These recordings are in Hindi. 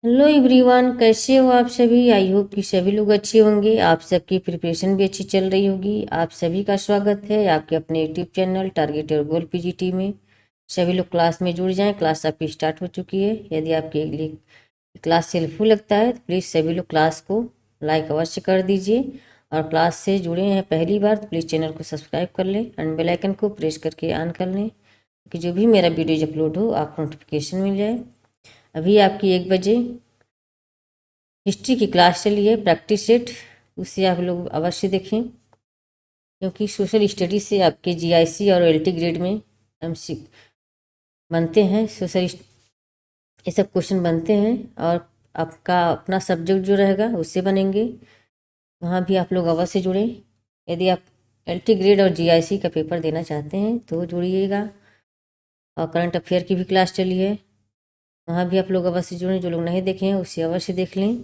हेलो एवरीवन, कैसे हो आप सभी। आई होप कि सभी लोग अच्छे होंगे। आप सबकी प्रिपरेशन भी अच्छी चल रही होगी। आप सभी का स्वागत है आपके अपने YouTube channel target your goal PGT में। सभी लोग क्लास में जुड़ जाएं। क्लास आपकी स्टार्ट हो चुकी है। यदि आपके लिए क्लास हेल्पफुल लगता है तो प्लीज़ सभी लोग क्लास को लाइक अवश्य कर दीजिए। और क्लास से जुड़े हैं पहली बार तो प्लीज़ चैनल को सब्सक्राइब कर लें एंड बेल आइकन को प्रेस करके ऑन कर लें कि जो भी मेरा वीडियोज अपलोड हो आपको नोटिफिकेशन मिल जाए। अभी आपकी 1 बजे हिस्ट्री की क्लास चली है, प्रैक्टिस सेट, उसे आप लोग अवश्य देखें क्योंकि सोशल स्टडीज से आपके जीआईसी और एलटी ग्रेड में एमसी बनते हैं। ये सब क्वेश्चन बनते हैं और आपका अपना सब्जेक्ट जो रहेगा उससे बनेंगे। वहाँ भी आप लोग अवश्य जुड़ें। यदि आप एलटी ग्रेड और जीआईसी का पेपर देना चाहते हैं तो जुड़िएगा। और करंट अफेयर की भी क्लास चली है, वहाँ भी आप लोग अवश्य जुड़ें। जो लोग नहीं देखे हैं उसे अवश्य देख लें।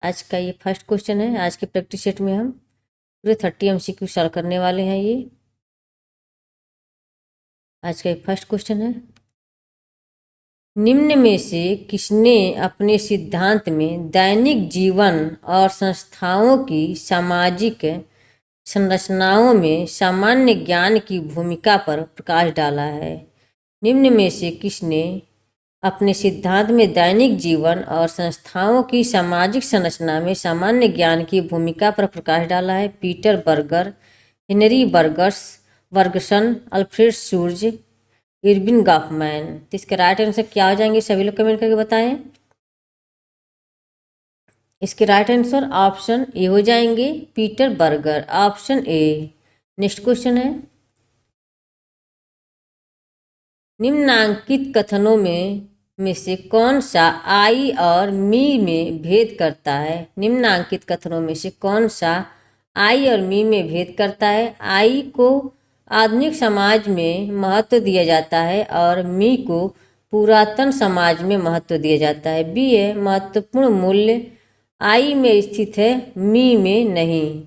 आज का ये फर्स्ट क्वेश्चन है। आज के प्रैक्टिस सेट में हम पूरे 30 MCQ सॉल्व करने वाले हैं। ये आज का एक फर्स्ट क्वेश्चन है। निम्न में से किसने अपने सिद्धांत में दैनिक जीवन और संस्थाओं की सामाजिक संरचनाओं में सामान्य ज्ञान की भूमिका पर प्रकाश डाला है। निम्न में से किसने अपने सिद्धांत में दैनिक जीवन और संस्थाओं की सामाजिक संरचना में सामान्य ज्ञान की भूमिका पर प्रकाश डाला है। Peter Berger, Henry Bergson, Alfred सूर्ज, इरविन गॉफमैन। तो इसके राइट आंसर क्या हो जाएंगे, सभी लोग कमेंट करके बताएं। इसके राइट आंसर ऑप्शन ए हो जाएंगे, Peter Berger, option A. Next question है। निम्नांकित कथनों में से कौन सा आई और मी में भेद करता है। निम्नांकित कथनों में से कौन सा आई और मी में भेद करता है। आई को आधुनिक समाज में महत्व दिया जाता है और मी को पुरातन समाज में महत्व दिया जाता है। बी है, महत्वपूर्ण मूल्य आई में स्थित है, मी में नहीं।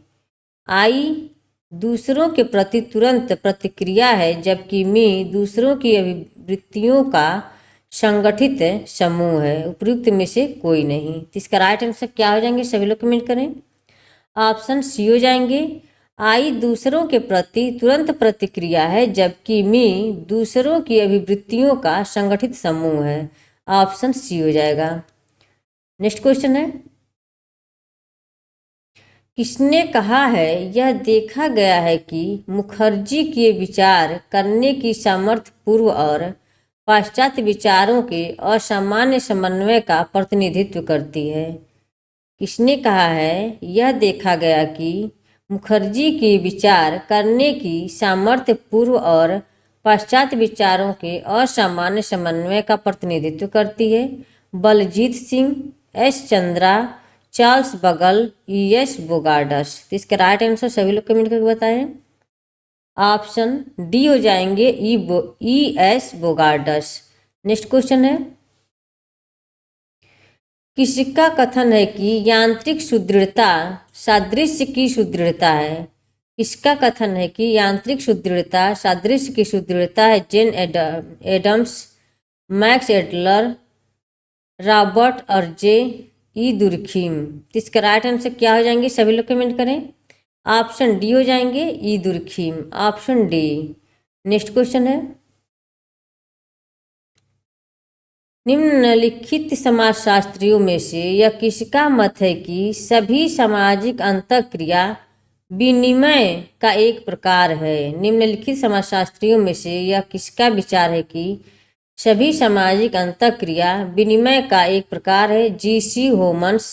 आई दूसरों के प्रति तुरंत प्रतिक्रिया है जबकि मी दूसरों की अभिवृत्तियों का संगठित समूह है। उपयुक्त में से कोई नहीं। तो इसका राइट आंसर क्या हो जाएंगे, सभी लोग कमेंट करें। ऑप्शन सी हो जाएंगे, आई दूसरों के प्रति तुरंत प्रतिक्रिया है जबकि मी दूसरों की अभिवृत्तियों का संगठित समूह है। ऑप्शन सी हो जाएगा। नेक्स्ट क्वेश्चन है। किसने कहा है यह देखा गया है कि मुखर्जी के विचार करने की सामर्थ्य पूर्व और पाश्चात्य विचारों के असामान्य समन्वय का प्रतिनिधित्व करती है। किसने कहा है यह देखा गया कि मुखर्जी के विचार करने की सामर्थ्य पूर्व और पाश्चात्य विचारों के असामान्य समन्वय का प्रतिनिधित्व करती है। बलजीत सिंह, एस चंद्रा, चार्ल्स बगल, ES बोगार्डस। तो इसका राइट आंसर सभी लोग कमेंट करके बताएं। ऑप्शन डी हो जाएंगे, ES बोगार्डस। नेक्स्ट क्वेश्चन है। किसका कथन है कि यांत्रिक सुदृढ़ता सादृश्य की सुदृढ़ता है। किसका कथन है कि यांत्रिक सुदृढ़ता सादृश्य की सुदृढ़ता है। जेन एडम्स, मैक्स एडलर, रॉबर्ट और जे ई दुर्खीम। इसका राइट आंसर क्या हो जाएंगे, सभी लोग कमेंट करें। ऑप्शन डी हो जाएंगे, E Durkheim, option D. Next question है। निम्नलिखित समाजशास्त्रियों में से यह किसका मत है कि सभी सामाजिक अंतःक्रिया विनिमय का एक प्रकार है। निम्नलिखित समाजशास्त्रियों में से यह किसका विचार है कि सभी सामाजिक अंतःक्रिया विनिमय का एक प्रकार है। GC homes,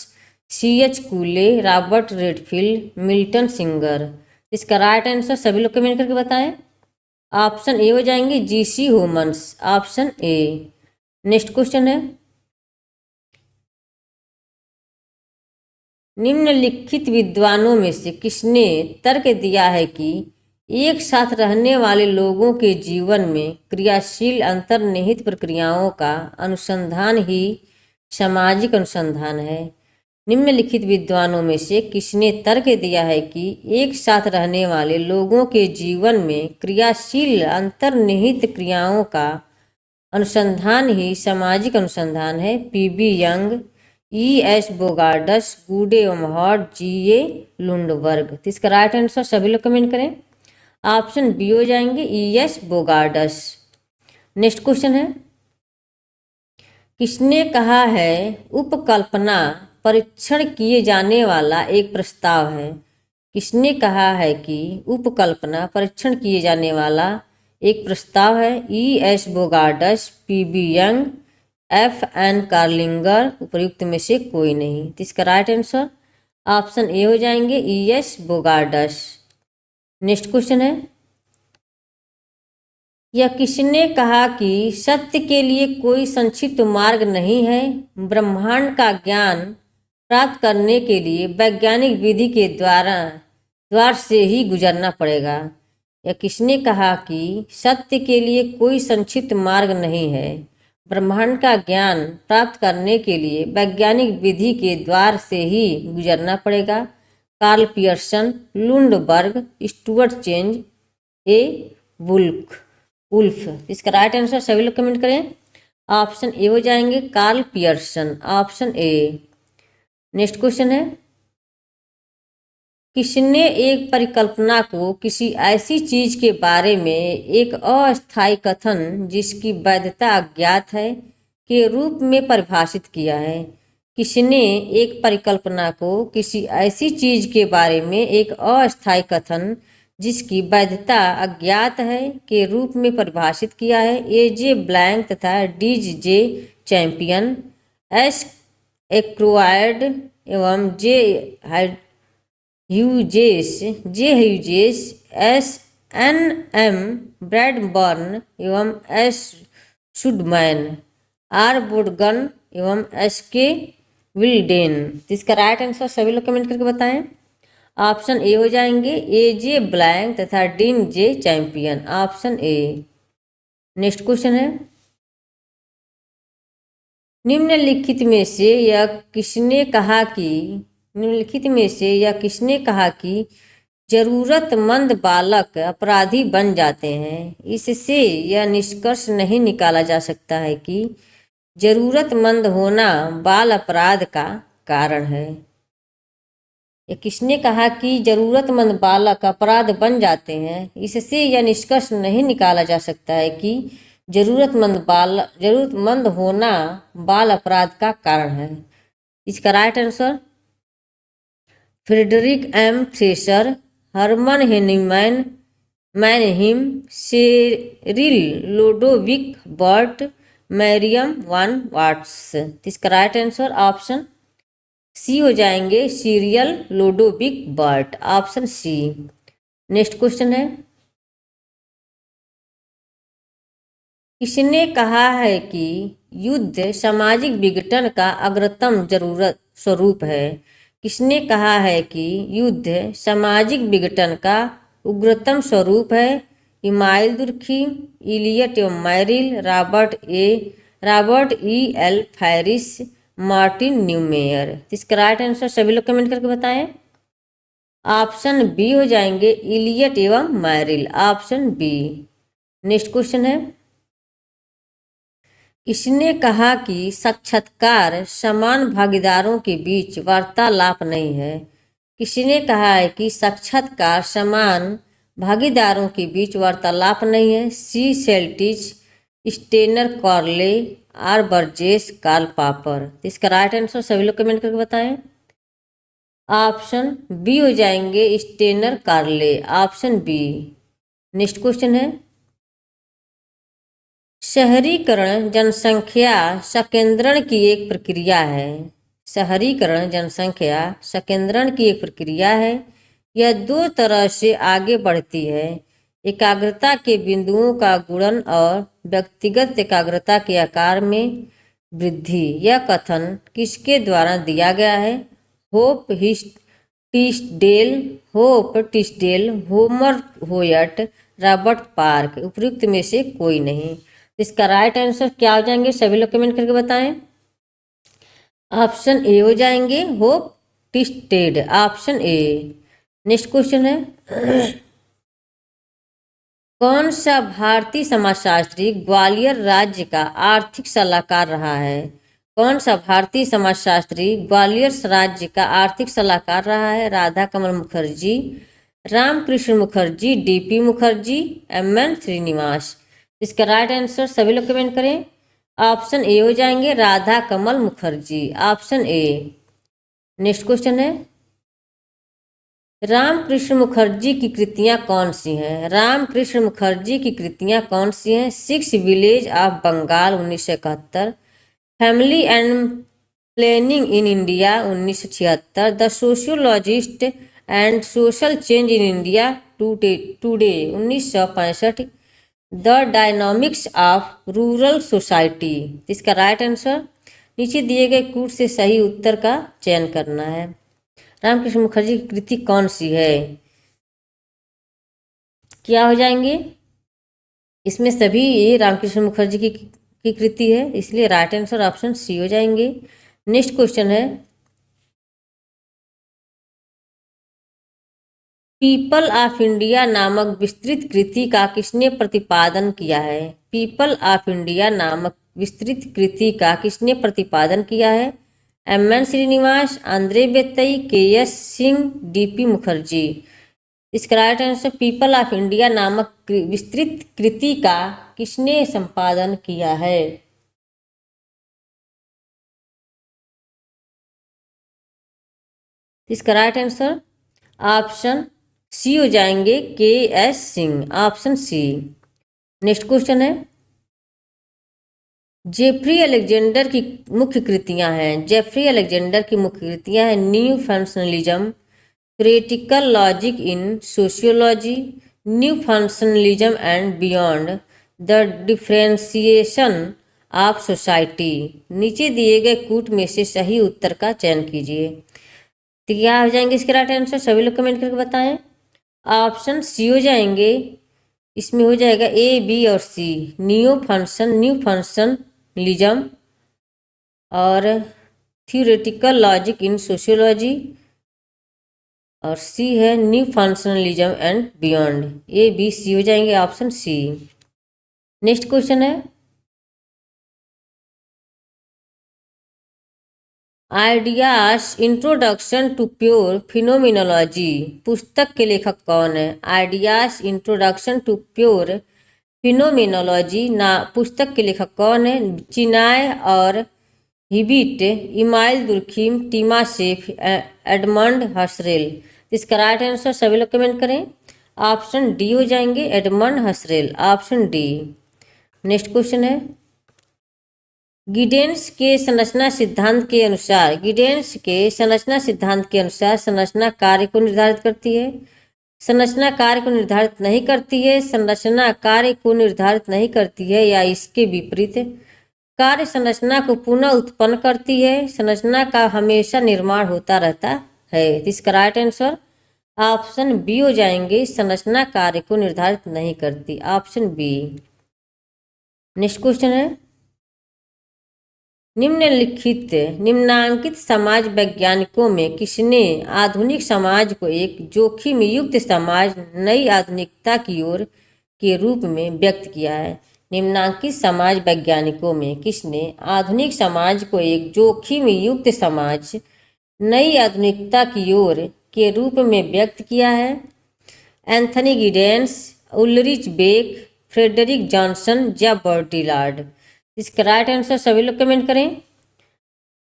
CH कूले, Robert Redfield, Milton singer. इसका राइट आंसर सभी लोग कमेंट करके बताएं। ऑप्शन ए हो जाएंगे, GC homes, option A. Next question है। निम्नलिखित विद्वानों में से किसने तर्क दिया है कि एक साथ रहने वाले लोगों के जीवन में क्रियाशील अंतर्निहित प्रक्रियाओं का अनुसंधान ही सामाजिक अनुसंधान है। निम्नलिखित विद्वानों में से किसने तर्क दिया है कि एक साथ रहने वाले लोगों के जीवन में क्रियाशील अंतर्निहित क्रियाओं का अनुसंधान ही सामाजिक अनुसंधान है। PB Young, E S. Bogardus, Good एवं हॉट, जी.ए. लुंडबर्ग। तो इसका राइट आंसर सभी लोग कमेंट करें। ऑप्शन बी हो जाएंगे, ई.एस. बोगार्डस। नेक्स्ट क्वेश्चन है, किसने कहा है उपकल्पना परीक्षण किए जाने वाला एक प्रस्ताव है? किसने कहा है कि उपकल्पना परीक्षण किए जाने वाला एक प्रस्ताव है? E S. Bogardus, P B. Young, F N. Kerlinger, उपयुक्त में से कोई नहीं। तो इसका राइट आंसर ऑप्शन ए हो जाएंगे, ई.एस. बोगार्डस। नेक्स्ट क्वेश्चन है, यह किसने कहा कि सत्य के लिए कोई संक्षिप्त मार्ग नहीं है? ब्रह्मांड का ज्ञान प्राप्त करने के लिए वैज्ञानिक विधि के द्वार से ही गुजरना पड़ेगा। यह किसने कहा कि सत्य के लिए कोई संक्षिप्त मार्ग नहीं है? ब्रह्मांड का ज्ञान प्राप्त करने के लिए वैज्ञानिक विधि के द्वार से ही गुजरना पड़ेगा। Karl Pearson, Lundberg, Stuart change, A Wolf. इसका राइट आंसर सभी लोग कमेंट करें। ऑप्शन ए हो जाएंगे, Karl Pearson, option A. Next question है, किसने एक परिकल्पना को किसी ऐसी चीज के बारे में एक अस्थायी कथन जिसकी वैधता अज्ञात है के रूप में परिभाषित किया है? किसने एक परिकल्पना को किसी ऐसी चीज के बारे में एक अस्थायी कथन जिसकी वैधता अज्ञात है के रूप में परिभाषित किया है? ए जे ब्लैंक तथा D J Champion, S Ackroyd एवं J Hughes, S N M Bradburn एवं एस शुडमैन, आर बोडगन एवं एस के विल्डेन। इसका राइट आंसर सभी लोग कमेंट करके बताएं। ऑप्शन ए हो जाएंगे, ए जे ब्लैंक तथा dean J champion, option A. Next question है, निम्नलिखित में से यह किसने कहा कि जरूरतमंद बालक अपराधी बन जाते हैं? इससे यह निष्कर्ष नहीं निकाला जा सकता है कि जरूरतमंद होना बाल अपराध का कारण है। यह किसने कहा कि जरूरतमंद बालक अपराध बन जाते हैं? इससे यह निष्कर्ष नहीं निकाला जा सकता है कि जरूरतमंद होना बाल अपराध का कारण है। इसका right answer Frederick M Thrasher, Herman Heinemann, Mannheim, Cyril Lodowic Burt, Miriam Van Waters. इसका राइट आंसर ऑप्शन सी हो जाएंगे, Cyril Lodowic Burt, option C. Next question है, किसने कहा है कि युद्ध सामाजिक विघटन का अग्रतम जरूरत स्वरूप है? किसने कहा है कि युद्ध सामाजिक विघटन का उग्रतम स्वरूप है? इमाइल दुर्खी, इलियट एवं Merrill, Robert E L Faris, Martin Neumeyer. इसका राइट आंसर सभी लोग कमेंट करके बताएं। ऑप्शन बी हो जाएंगे, इलियट एवं Merrill, option B. Next question है, किसने कहा कि साक्षात्कार समान भागीदारों के बीच वार्तालाप नहीं है? किसने कहा है कि साक्षात्कार समान भागीदारों के बीच वार्तालाप नहीं है? C Selltiz, Steiner Corley, R Burgess, Karl Popper. इसका राइट आंसर सभी लोग कमेंट करके बताएं। ऑप्शन बी हो जाएंगे, स्टेनर कार्ले, ऑप्शन बी। नेक्स्ट क्वेश्चन है, शहरीकरण जनसंख्या संकेंद्रण की एक प्रक्रिया है। शहरीकरण जनसंख्या संकेंद्रण की एक प्रक्रिया है। यह दो तरह से आगे बढ़ती है, एकाग्रता के बिंदुओं का गुणन और व्यक्तिगत एकाग्रता के आकार में वृद्धि। यह कथन किसके द्वारा दिया गया है? Hope Tisdale, Homer Hoyt, Robert Park, उपयुक्त में से कोई नहीं। इसका राइट आंसर क्या हो जाएंगे सभी लोग कमेंट करके बताएं। ऑप्शन ए हो जाएंगे, Hope Tisdale, option A. Next question है, कौन सा भारतीय समाजशास्त्री ग्वालियर राज्य का आर्थिक सलाहकार रहा है? कौन सा भारतीय समाजशास्त्री ग्वालियर राज्य का आर्थिक सलाहकार रहा है? Radha Kamal Mukherjee, Ramakrishna Mukherjee, DP Mukherjee, MN Srinivas. इसका राइट आंसर सभी लोग कमेंट करें। ऑप्शन ए हो जाएंगे Radha Kamal Mukherjee, option A. Next question है, रामकृष्ण मुखर्जी की कृतियां कौन सी हैं? रामकृष्ण मुखर्जी की कृतियां कौन सी हैं? 6 village of Bengal 1971, family and planning in India 1976, the sociologist and social change in India today 1965, the dynamics of rural society. इसका राइट आंसर नीचे दिए गए कूट से सही उत्तर का चयन करना है। रामकृष्ण मुखर्जी की कृति कौन सी है? क्या हो जाएंगे? इसमें सभी ये रामकृष्ण मुखर्जी की कृति है, इसलिए राइट आंसर ऑप्शन सी हो जाएंगे। नेक्स्ट क्वेश्चन है, पीपल ऑफ इंडिया नामक विस्तृत कृति का किसने प्रतिपादन किया है? पीपल ऑफ इंडिया नामक विस्तृत कृति का किसने प्रतिपादन किया है? MN Srinivas, Andre Beteille, KS Singh, DP Mukherjee. इसका right answer people of India नामक विस्तृत कृति का किसने संपादन किया है? इसका राइट आंसर ऑप्शन सी हो जाएंगे K S Singh, option C. Next question है, जेफरी अलेक्जेंडर की मुख्य कृतियां हैं। जेफरी अलेक्जेंडर की मुख्य कृतियां हैं new functionalism, critical logic in sociology, new functionalism and beyond, the differentiation of society. नीचे दिए गए कूट में से सही उत्तर का चयन कीजिए। तो क्या हो जाएंगे इसके राइट आंसर? सभी लोग कमेंट करके बताएं। ऑप्शन सी हो जाएंगे, इसमें हो जाएगा ए, बी और सी। न्यू फंक्शनलिज्म और थ्योरेटिकल लॉजिक इन सोशियोलॉजी, और सी है new functionalism and beyond. A, B, C हो जाएंगे, ऑप्शन सी। नेक्स्ट क्वेश्चन है, ideas introduction to pure phenomenology पुस्तक के लेखक कौन है? Ideas introduction to pure phenomenology ना पुस्तक के लेखक कौन है? चिनाय और हिबिट, इमाइल दुर्खिम, टीमा सेफ, एडमंड हसरेल। इसका राइट आंसर सभी लोग कमेंट करें। ऑप्शन डी हो जाएंगे Edmund Husserl, option D. Next question है, गिडेन्स के संरचना सिद्धांत के अनुसार, गिडेन्स के संरचना सिद्धांत के अनुसार संरचना कार्य को निर्धारित करती है, संरचना कार्य को निर्धारित नहीं करती है, संरचना कार्य को निर्धारित नहीं करती है, या इसके विपरीत कार्य संरचना को पुनः उत्पन्न करती है, संरचना का हमेशा निर्माण होता रहता है। इसका राइट आंसर ऑप्शन बी हो जाएंगे, संरचना कार्य को निर्धारित नहीं करती, ऑप्शन बी। नेक्स्ट क्वेश्चन है, निम्नांकित समाज वैज्ञानिकों में किसने आधुनिक समाज को एक जोखिम युक्त समाज, नई आधुनिकता की ओर के रूप में व्यक्त किया है? निम्नांकित समाज वैज्ञानिकों में किसने आधुनिक समाज को एक जोखिम युक्त समाज, नई आधुनिकता की ओर के रूप में व्यक्त किया है? एंथनी गिडेन्स, उल्रिच बेक, फ्रेडरिक जॉनसन या बर्टिलार्ड। इसका राइट आंसर सभी लोग कमेंट करें।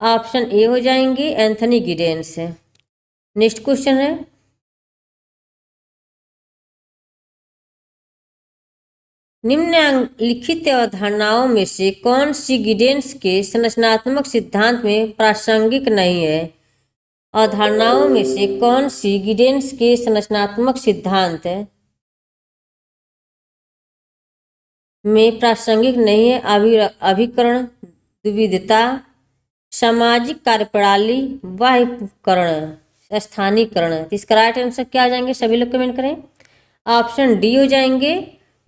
ऑप्शन ए हो जाएंगे एंथनी गिडेन्स। नेक्स्ट क्वेश्चन है, निम्नलिखित अवधारणाओं में से कौन सी गिडेन्स के संरचनात्मक सिद्धांत में प्रासंगिक नहीं है? अवधारणाओं में से कौन सी गिडेन्स के संरचनात्मक सिद्धांत में प्रासंगिक नहीं है? अभिकरण, द्विविधता, सामाजिक कार्यप्रणाली, बाह्यकरण, स्थानीयकरण। इसका राइट आंसर क्या आ जाएंगे? सभी लोग कमेंट करें। ऑप्शन डी हो जाएंगे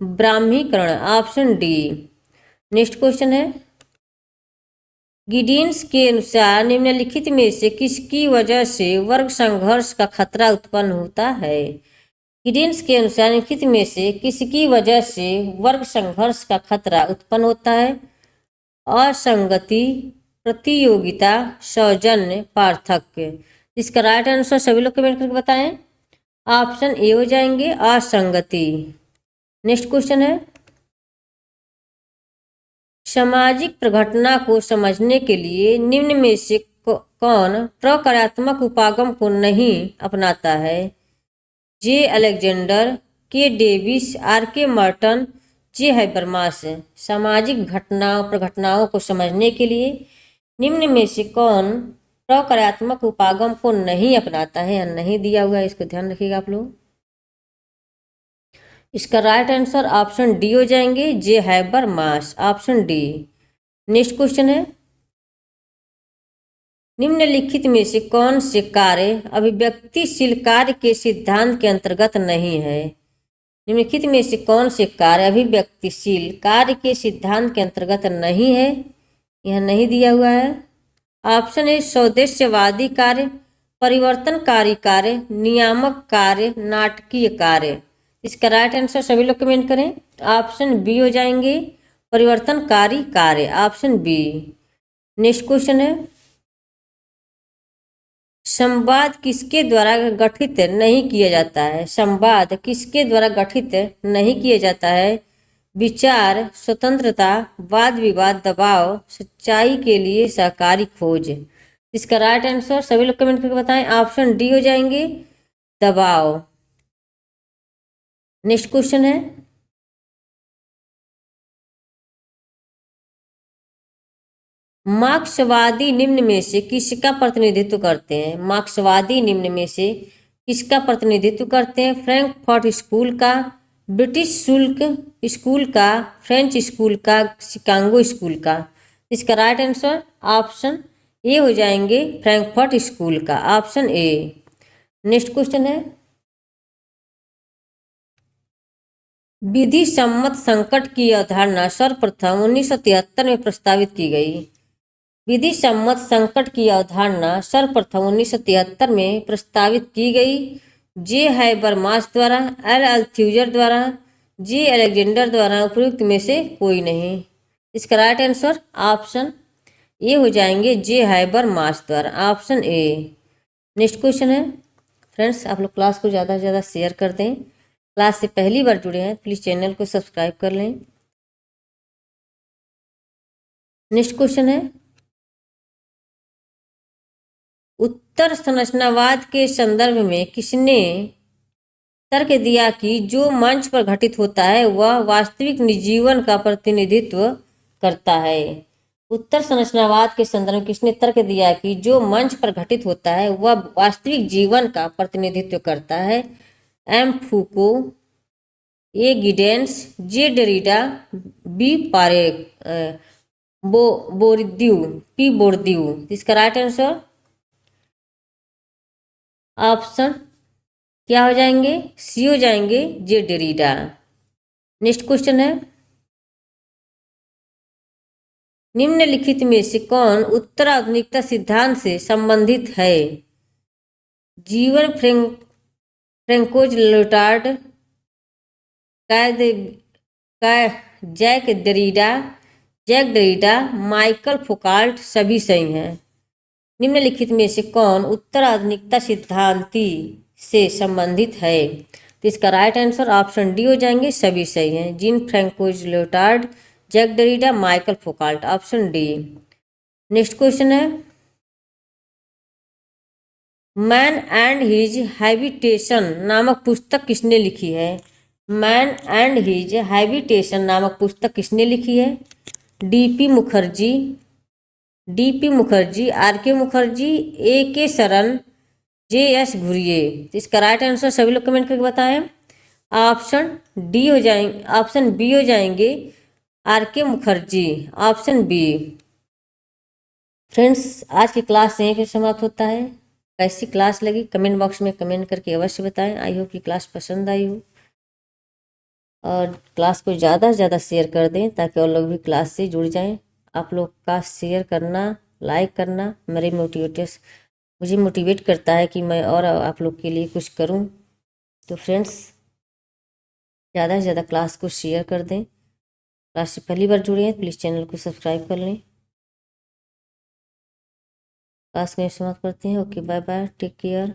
ब्राह्मीकरण, ऑप्शन डी। नेक्स्ट क्वेश्चन है, गिडेन्स के अनुसार निम्नलिखित में से किसकी वजह से वर्ग संघर्ष का खतरा उत्पन्न होता है? गिडेन्स के अनुसार निम्नलिखित में से किसकी वजह से वर्ग संघर्ष का खतरा उत्पन्न होता है? असंगति, प्रतियोगिता, सौजन्य, पार्थक्य। इसका राइट आंसर सभी लोग कमेंट करके बताएं। ऑप्शन ए हो जाएंगे असंगति। नेक्स्ट क्वेश्चन है, सामाजिक प्रघटना को समझने के लिए निम्न में से कौन प्रक्रियात्मक उपागम को नहीं अपनाता है? जे अलेक्जेंडर, के डेविस, आर के मर्टन, जे हैबरमास। सामाजिक प्रघटनाओं को समझने के लिए निम्न में से कौन प्रक्रियात्मक उपागम को नहीं अपनाता है या नहीं दिया हुआ है, इसको ध्यान रखिएगा आप लोग। इसका राइट आंसर ऑप्शन डी हो जाएंगे, J Habermas, option D. Next question है, निम्नलिखित में से कौन से कार्य अभिव्यक्तिशील कार्य के सिद्धांत के अंतर्गत नहीं है? निम्नलिखित में से कौन से कार्य अभिव्यक्तिशील कार्य के सिद्धांत के अंतर्गत नहीं है? यह नहीं दिया हुआ है। ऑप्शन ए सौदेश्यवादी कार्य, परिवर्तनकारी कार्य, नियामक कार्य, नाटकीय कार्य। इसका राइट आंसर सभी लोग कमेंट करें। ऑप्शन बी हो जाएंगे परिवर्तनकारी कार्य, ऑप्शन बी। नेक्स्ट क्वेश्चन है, संवाद किसके द्वारा गठित नहीं किया जाता है? संवाद किसके द्वारा गठित नहीं किया जाता है? विचार, स्वतंत्रता, वाद विवाद, दबाव, सच्चाई के लिए सहकारी खोज। इसका राइट आंसर सभी लोग कमेंट करके बताएं। ऑप्शन डी हो जाएंगे दबाव। नेक्स्ट क्वेश्चन है, मार्क्सवादी निम्न में से किसका प्रतिनिधित्व करते हैं? मार्क्सवादी निम्न में से किसका प्रतिनिधित्व करते हैं? फ्रैंकफर्ट स्कूल का, ब्रिटिश शुल्क स्कूल का, फ्रेंच स्कूल का, शिकागो स्कूल का। इसका राइट आंसर ऑप्शन ए हो जाएंगे फ्रैंकफर्ट स्कूल का, ऑप्शन ए। नेक्स्ट क्वेश्चन है, विधि सम्मत संकट की अवधारणा सर्वप्रथम 1973 में प्रस्तावित की गई। विधि सम्मत संकट की अवधारणा सर्वप्रथम 1973 में प्रस्तावित की गई। जे हैबरमास द्वारा, एल अल्थ्यूजर द्वारा, जे अलेक्जेंडर द्वारा, उपयुक्त में से कोई नहीं। इसका राइट आंसर ऑप्शन ए हो जाएंगे जे हैबरमास द्वारा, ऑप्शन ए। नेक्स्ट क्वेश्चन है, फ्रेंड्स आप लोग क्लास को ज़्यादा से ज़्यादा शेयर कर दें। क्लास से पहली बार जुड़े हैं प्लीज़ चैनल को सब्सक्राइब कर लें। नेक्स्ट क्वेश्चन है, उत्तर संरचनावाद के संदर्भ में किसने तर्क दिया कि जो मंच पर घटित होता है वह वास्तविक जीवन का प्रतिनिधित्व करता है? उत्तर संरचनावाद के संदर्भ में किसने तर्क दिया कि जो मंच पर घटित होता है वह वास्तविक जीवन का प्रतिनिधित्व करता है? एम फूको, ए गिडेन्स, जे डेरिडा, बी पारे बोर्दियू, पी बोर्दियू। इसका राइट आंसर ऑप्शन क्या हो जाएंगे? सी हो जाएंगे जे डेरिडा। नेक्स्ट क्वेश्चन है, निम्नलिखित में से कौन उत्तराधुनिकता सिद्धांत से संबंधित है? जीवन फ्रैंकोज लोटार्ड, जैक डेरिडा, माइकल फुकाल्ट, सभी सही हैं। निम्नलिखित में से कौन उत्तराधुनिकता सिद्धांति से संबंधित है? तो इसका राइट आंसर ऑप्शन डी हो जाएंगे, सभी सही हैं। Jean Francois Lyotard, Jacques Derrida, Michel Foucault, option D. Next question है, मैन एंड हिज हैबिटेशन नामक पुस्तक किसने लिखी है? मैन एंड हिज हैबिटेशन नामक पुस्तक किसने लिखी है? डीपी मुखर्जी, आर के मुखर्जी, ए के शरण, जे एस घुरिये। इसका राइट आंसर सभी लोग कमेंट करके बताएं। ऑप्शन डी हो जाएंगे, ऑप्शन बी हो जाएंगे आर के मुखर्जी, ऑप्शन बी। फ्रेंड्स आज की क्लास यहीं पे समाप्त होता है। कैसी क्लास लगी कमेंट बॉक्स में कमेंट करके अवश्य बताएं। आई होप कि क्लास पसंद आई हो और क्लास को ज़्यादा से ज़्यादा शेयर कर दें ताकि और लोग भी क्लास से जुड़ जाएं। आप लोग का शेयर करना, लाइक करना मुझे मोटिवेट करता है कि मैं और आप लोग के लिए कुछ करूं। तो फ्रेंड्स, ज़्यादा से ज़्यादा क्लास को शेयर कर दें। क्लास से पहली बार जुड़े हैं प्लीज़ चैनल को सब्सक्राइब कर लें। क्लास को समाप्त करते हैं। Okay, bye bye, take care.